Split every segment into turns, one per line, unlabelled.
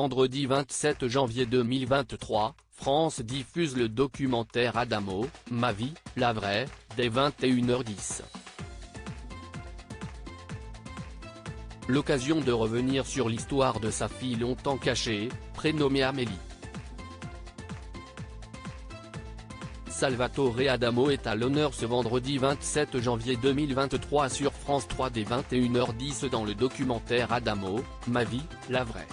vendredi 27 janvier 2023, France diffuse le documentaire Adamo, Ma vie, la vraie, dès 21h10. L'occasion de revenir sur l'histoire de sa fille longtemps cachée, prénommée Amélie. Salvatore Adamo est à l'honneur ce vendredi 27 janvier 2023 sur France 3 dès 21h10 dans le documentaire Adamo, Ma vie, la vraie.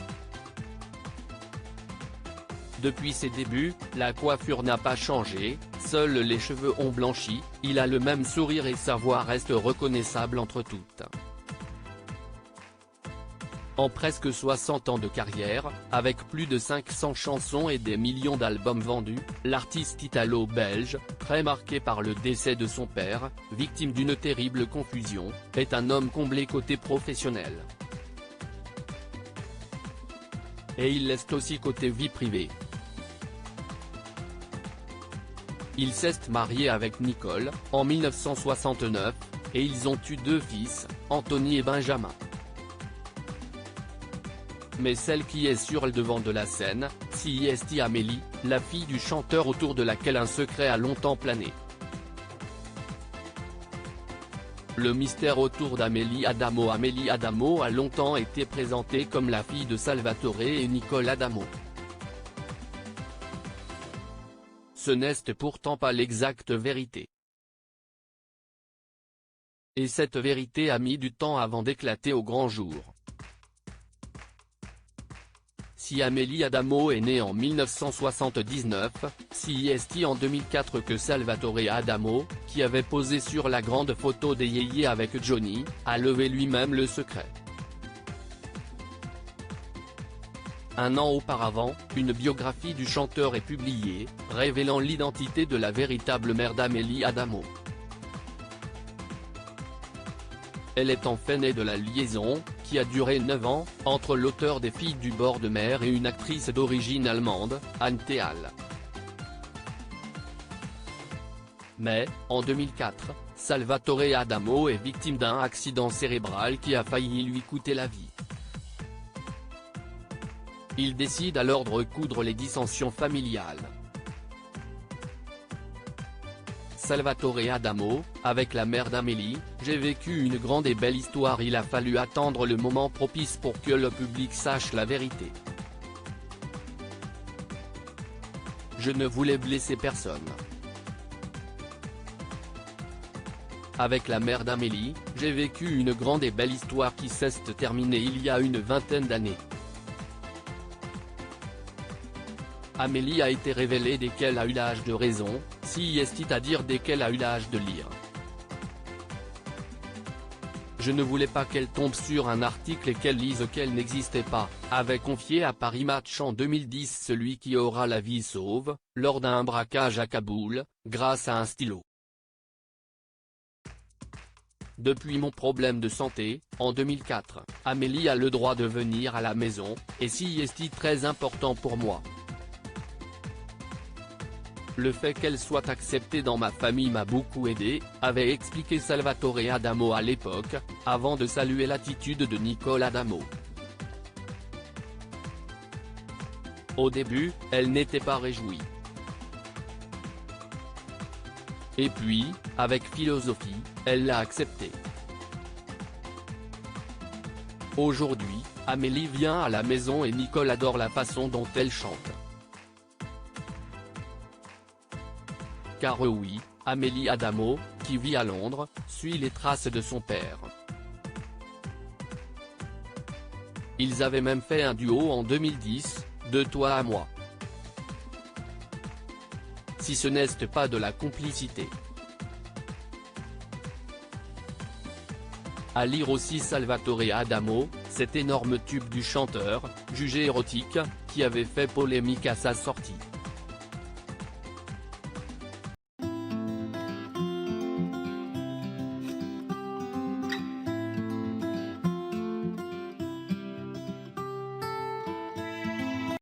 Depuis ses débuts, la coiffure n'a pas changé, seuls les cheveux ont blanchi, il a le même sourire et sa voix reste reconnaissable entre toutes. En presque 60 ans de carrière, avec plus de 500 chansons et des millions d'albums vendus, l'artiste italo-belge, très marqué par le décès de son père, victime d'une terrible confusion, est un homme comblé côté professionnel. Et il l'est aussi côté vie privée. Il s'est marié avec Nicole, en 1969, et ils ont eu 2 fils, Anthony et Benjamin. Mais celle qui est sur le devant de la scène, c'est Amélie, la fille du chanteur autour de laquelle un secret a longtemps plané. Le mystère autour d'Amélie Adamo. Amélie Adamo a longtemps été présentée comme la fille de Salvatore et Nicole Adamo. Ce n'est pourtant pas l'exacte vérité. Et cette vérité a mis du temps avant d'éclater au grand jour. Si Amélie Adamo est née en 1979, c'est en 2004 que Salvatore Adamo, qui avait posé sur la grande photo des yéyés avec Johnny, a levé lui-même le secret. Un an auparavant, une biographie du chanteur est publiée, révélant l'identité de la véritable mère d'Amélie Adamo. Elle est en fait née de la liaison, qui a duré 9 ans, entre l'auteur des Filles du bord de mer et une actrice d'origine allemande, Anne Théal. Mais, en 2004, Salvatore Adamo est victime d'un accident cérébral qui a failli lui coûter la vie. Il décide alors de recoudre les dissensions familiales. Salvatore Adamo, avec la mère d'Amélie, j'ai vécu une grande et belle histoire. Il a fallu attendre le moment propice pour que le public sache la vérité. Je ne voulais blesser personne. Avec la mère d'Amélie, j'ai vécu une grande et belle histoire qui s'est terminée il y a une vingtaine d'années. Amélie a été révélée dès qu'elle a eu l'âge de raison, c'est-à-dire dès qu'elle a eu l'âge de lire. Je ne voulais pas qu'elle tombe sur un article et qu'elle lise qu'elle n'existait pas, avait confié à Paris Match en 2010 celui qui aura la vie sauve, lors d'un braquage à Kaboul, grâce à un stylo. Depuis mon problème de santé, en 2004, Amélie a le droit de venir à la maison, et c'est très important pour moi. Le fait qu'elle soit acceptée dans ma famille m'a beaucoup aidé, avait expliqué Salvatore Adamo à l'époque, avant de saluer l'attitude de Nicole Adamo. Au début, elle n'était pas réjouie. Et puis, avec philosophie, elle l'a accepté. Aujourd'hui, Amélie vient à la maison et Nicole adore la façon dont elle chante. Car oui, Amélie Adamo, qui vit à Londres, suit les traces de son père. Ils avaient même fait un duo en 2010, De toi à moi. Si ce n'est pas de la complicité. À lire aussi Salvatore Adamo, cet énorme tube du chanteur, jugé érotique, qui avait fait polémique à sa sortie.